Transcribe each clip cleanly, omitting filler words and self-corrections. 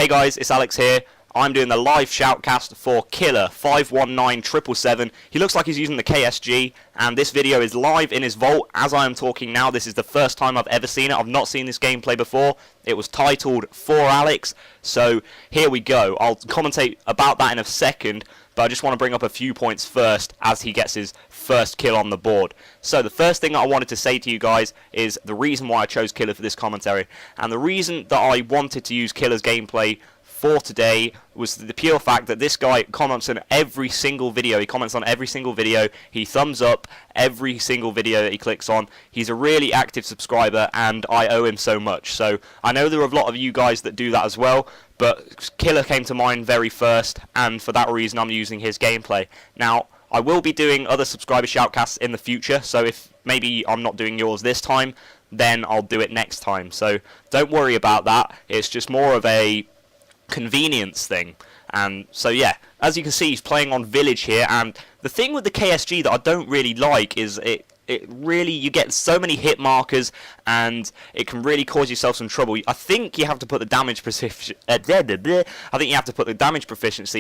Hey guys, it's Alex here. I'm doing the live shoutcast for Killer 519777. He looks like he's using the KSG, and this video is live in his vault as I am talking now. This is the first time I've ever seen it. I've not seen this gameplay before. It was titled For Alex, so here we go. I'll commentate about that in a second, but I just want to bring up a few points first as he gets his first kill on the board. So the first thing that I wanted to say to you guys is the reason why I chose Killer for this commentary, and the reason that I wanted to use Killer's gameplay for today was the pure fact that this guy comments on every single video. He comments on every single video. He thumbs up every single video that he clicks on. He's a really active subscriber, and I owe him so much. So I know there are a lot of you guys that do that as well, but Killer came to mind very first, and for that reason I'm using his gameplay. Now, I will be doing other subscriber shoutcasts in the future, so if maybe I'm not doing yours this time, then I'll do it next time. So don't worry about that. It's just more of a convenience thing. And so yeah, as you can see, he's playing on Village here, and the thing with the KSG that I don't really like is it really, you get so many hit markers, and it can really cause yourself some trouble. I think you have to put the damage proficiency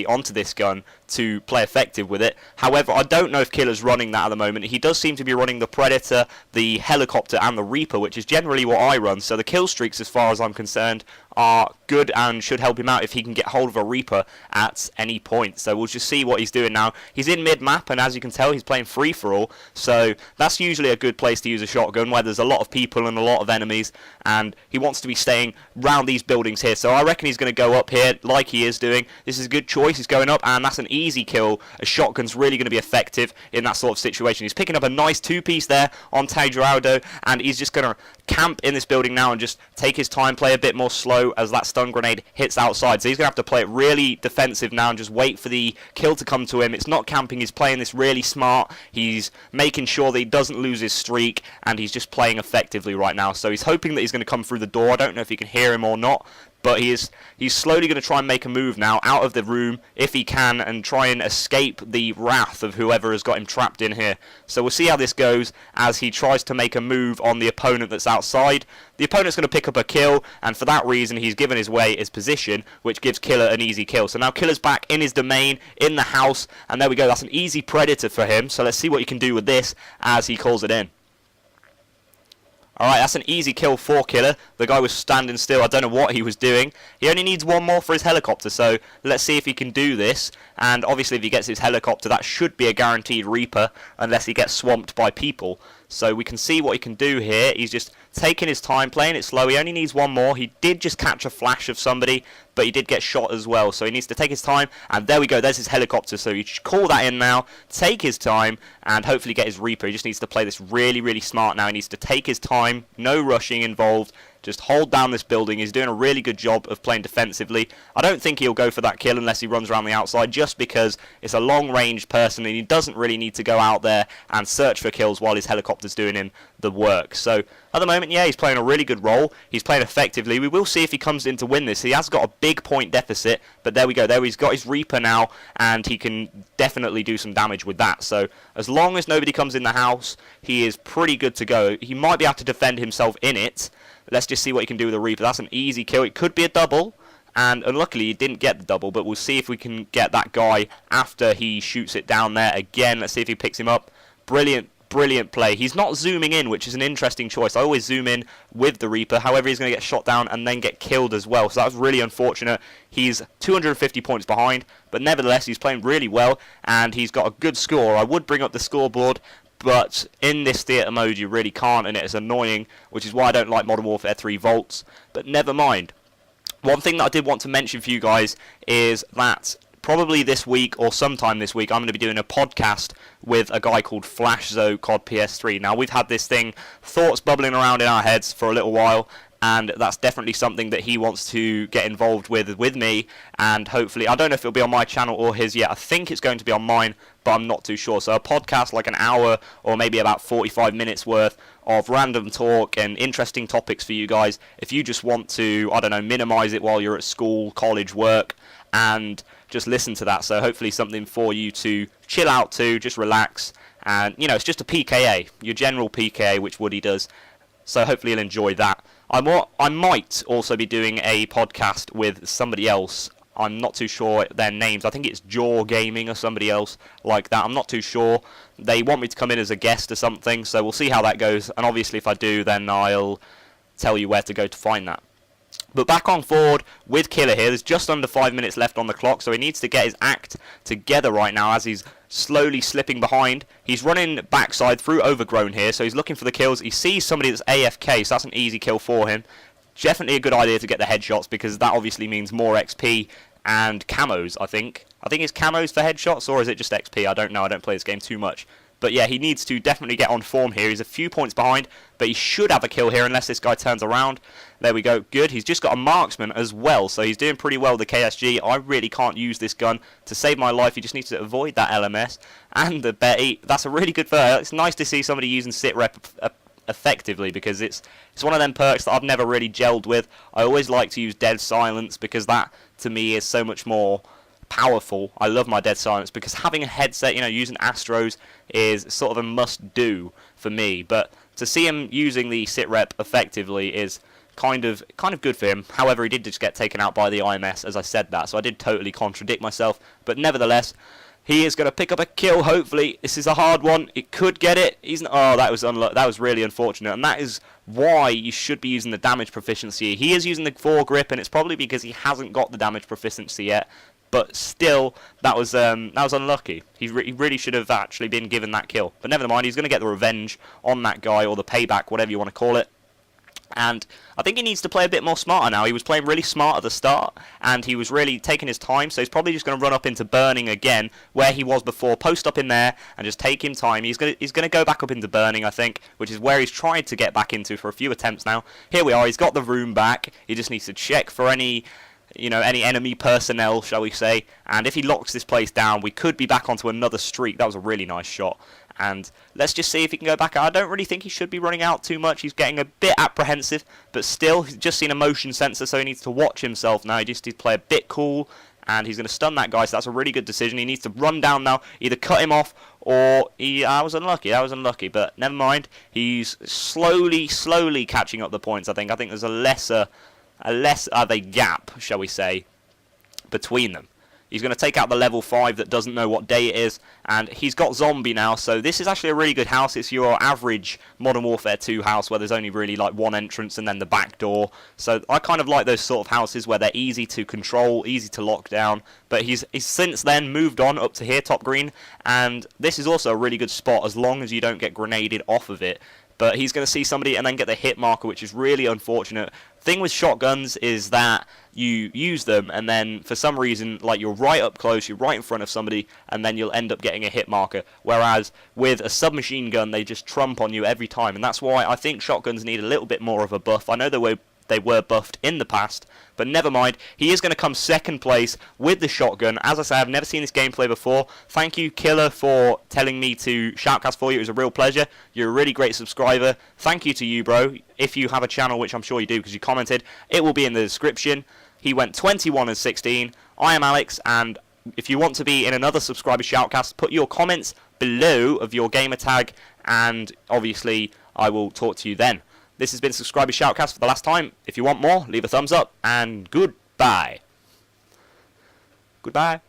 onto this gun to play effective with it. However, I don't know if Killer's running that at the moment. He does seem to be running the Predator, the Helicopter, and the Reaper, which is generally what I run. So the kill streaks, as far as I'm concerned, are good and should help him out if he can get hold of a Reaper at any point. So we'll just see what he's doing now. He's in mid-map, and as you can tell, he's playing free-for-all. So that's usually a good place to use a shotgun, where there's a lot of people and a lot of enemies, and he wants to be staying around these buildings here. So I reckon he's going to go up here like he is doing. This is a good choice. He's going up, and that's an easy kill. A shotgun's really going to be effective in that sort of situation. He's picking up a nice two-piece there on Tajarado, and he's just going to camp in this building now and just take his time, play a bit more slow as that stun grenade hits outside. So he's going to have to play it really defensive now and just wait for the kill to come to him. It's not camping, he's playing this really smart. He's making sure that he doesn't lose his streak, and he's just playing effectively right now. So he's hoping that he's going to come through the door. I don't know if you can hear him or not, but he's slowly going to try and make a move now out of the room if he can, and try and escape the wrath of whoever has got him trapped in here. So we'll see how this goes as he tries to make a move on the opponent that's outside. The opponent's going to pick up a kill, and for that reason he's given his way his position, which gives Killer an easy kill. So now Killer's back in his domain, in the house, and there we go. That's an easy Predator for him. So let's see what he can do with this as he calls it in. Alright, that's an easy kill for Killer. The guy was standing still. I don't know what he was doing. He only needs one more for his helicopter, so let's see if he can do this. And obviously if he gets his helicopter, that should be a guaranteed Reaper, unless he gets swamped by people. So we can see what he can do here. He's just taking his time, playing it slow. He only needs one more. He did just catch a flash of somebody, but he did get shot as well. So he needs to take his time, and there we go. There's his helicopter. So you should call that in now, take his time, and hopefully get his Reaper. He just needs to play this really, really smart now. He needs to take his time, no rushing involved. Just hold down this building. He's doing a really good job of playing defensively. I don't think he'll go for that kill unless he runs around the outside, just because it's a long-range person and he doesn't really need to go out there and search for kills while his helicopter's doing him the work. So at the moment, yeah, he's playing a really good role. He's playing effectively. We will see if he comes in to win this. He has got a big point deficit, but there we go. There he's got his Reaper now, and he can definitely do some damage with that. So as long as nobody comes in the house, he is pretty good to go. He might be able to defend himself in it. Let's just see what he can do with the Reaper. That's an easy kill. It could be a double, and unluckily he didn't get the double, but we'll see if we can get that guy after he shoots it down there again. Let's see if he picks him up. Brilliant, brilliant play. He's not zooming in, which is an interesting choice. I always zoom in with the Reaper. However, he's going to get shot down and then get killed as well, so that was really unfortunate. He's 250 points behind, but nevertheless he's playing really well, and he's got a good score. I would bring up the scoreboard, but in this theatre mode you really can't, and it's annoying, which is why I don't like Modern Warfare 3 Vaults, but never mind. One thing that I did want to mention for you guys is that probably this week or sometime this week I'm going to be doing a podcast with a guy called FlashZo COD PS3. Now, we've had this thing, thoughts bubbling around in our heads for a little while, and that's definitely something that he wants to get involved with me, and hopefully, I don't know if it'll be on my channel or his yet. I think it's going to be on mine, but I'm not too sure. So a podcast, like an hour or maybe about 45 minutes worth of random talk and interesting topics for you guys. If you just want to, I don't know, minimize it while you're at school, college, work, and just listen to that. So hopefully something for you to chill out to, just relax. And, you know, it's just a PKA, your general PKA, which Woody does. So hopefully you'll enjoy that. I might also be doing a podcast with somebody else. I'm not too sure their names. I think it's Jaw Gaming or somebody else like that. I'm not too sure. They want me to come in as a guest or something, so we'll see how that goes. And obviously if I do, then I'll tell you where to go to find that. But back on forward with Killer here. There's just under 5 minutes left on the clock, so he needs to get his act together right now as he's slowly slipping behind. He's running backside through Overgrown here, so he's looking for the kills. He sees somebody that's AFK, so that's an easy kill for him. Definitely a good idea to get the headshots, because that obviously means more XP and camos, I think. I think it's camos for headshots, or is it just XP? I don't know. I don't play this game too much. But yeah, he needs to definitely get on form here. He's a few points behind, but he should have a kill here unless this guy turns around. There we go. Good. He's just got a marksman as well, so he's doing pretty well with the KSG. I really can't use this gun to save my life. He just needs to avoid that LMS and the Betty. That's a really good perk. It's nice to see somebody using sit rep effectively, because it's one of them perks that I've never really gelled with. I always like to use Dead Silence, because that to me is so much more powerful. I love my Dead Silence, because having a headset, you know, using Astros is sort of a must do for me. But to see him using the sit rep effectively is kind of good for him. However, he did just get taken out by the IMS as I said that, so I did totally contradict myself. But nevertheless, he is going to pick up a kill, hopefully. This is a hard one. It could get it. Oh, that was really unfortunate. And that is why you should be using the damage proficiency. He is using the foregrip, and it's probably because he hasn't got the damage proficiency yet. But still, that was unlucky. He really should have actually been given that kill. But never mind, he's going to get the revenge on that guy, or the payback, whatever you want to call it. And I think he needs to play a bit more smarter now. He was playing really smart at the start, and he was really taking his time, so he's probably just going to run up into Burning again, where he was before. Post up in there, and just take him time. He's going to go back up into Burning, I think, which is where he's tried to get back into for a few attempts now. Here we are, he's got the room back. He just needs to check for any enemy personnel, shall we say. And if he locks this place down, we could be back onto another streak. That was a really nice shot. And let's just see if he can go back. I don't really think he should be running out too much. He's getting a bit apprehensive, but still, he's just seen a motion sensor, so he needs to watch himself now. He just needs to play a bit cool, and he's going to stun that guy, so that's a really good decision. He needs to run down now, either cut him off, or I was unlucky, but never mind. He's slowly catching up the points, I think. There's a less of a gap, shall we say, between them. He's going to take out the level 5 that doesn't know what day it is, and he's got zombie now, so this is actually a really good house. It's your average Modern Warfare 2 house where there's only really like one entrance and then the back door. So I kind of like those sort of houses where they're easy to control, easy to lock down. But he's since then moved on up to here, top green, and this is also a really good spot as long as you don't get grenaded off of it. But he's going to see somebody and then get the hit marker, which is really unfortunate. Thing with shotguns is that you use them, and then for some reason, like, you're right up close, you're right in front of somebody, and then you'll end up getting a hit marker. Whereas with a submachine gun, they just trump on you every time, and that's why I think shotguns need a little bit more of a buff. I know they were buffed in the past, but never mind. He is going to come second place with the shotgun. As I say, I've never seen this gameplay before. Thank you, Killer, for telling me to shoutcast for you. It was a real pleasure. You're a really great subscriber. Thank you to you, bro. If you have a channel, which I'm sure you do because you commented, it will be in the description. He went 21 and 16. I am Alex, and if you want to be in another subscriber shoutcast, put your comments below of your gamertag, and obviously I will talk to you then. This has been Subscriber Shoutcast for the last time. If you want more, leave a thumbs up, and goodbye. Goodbye.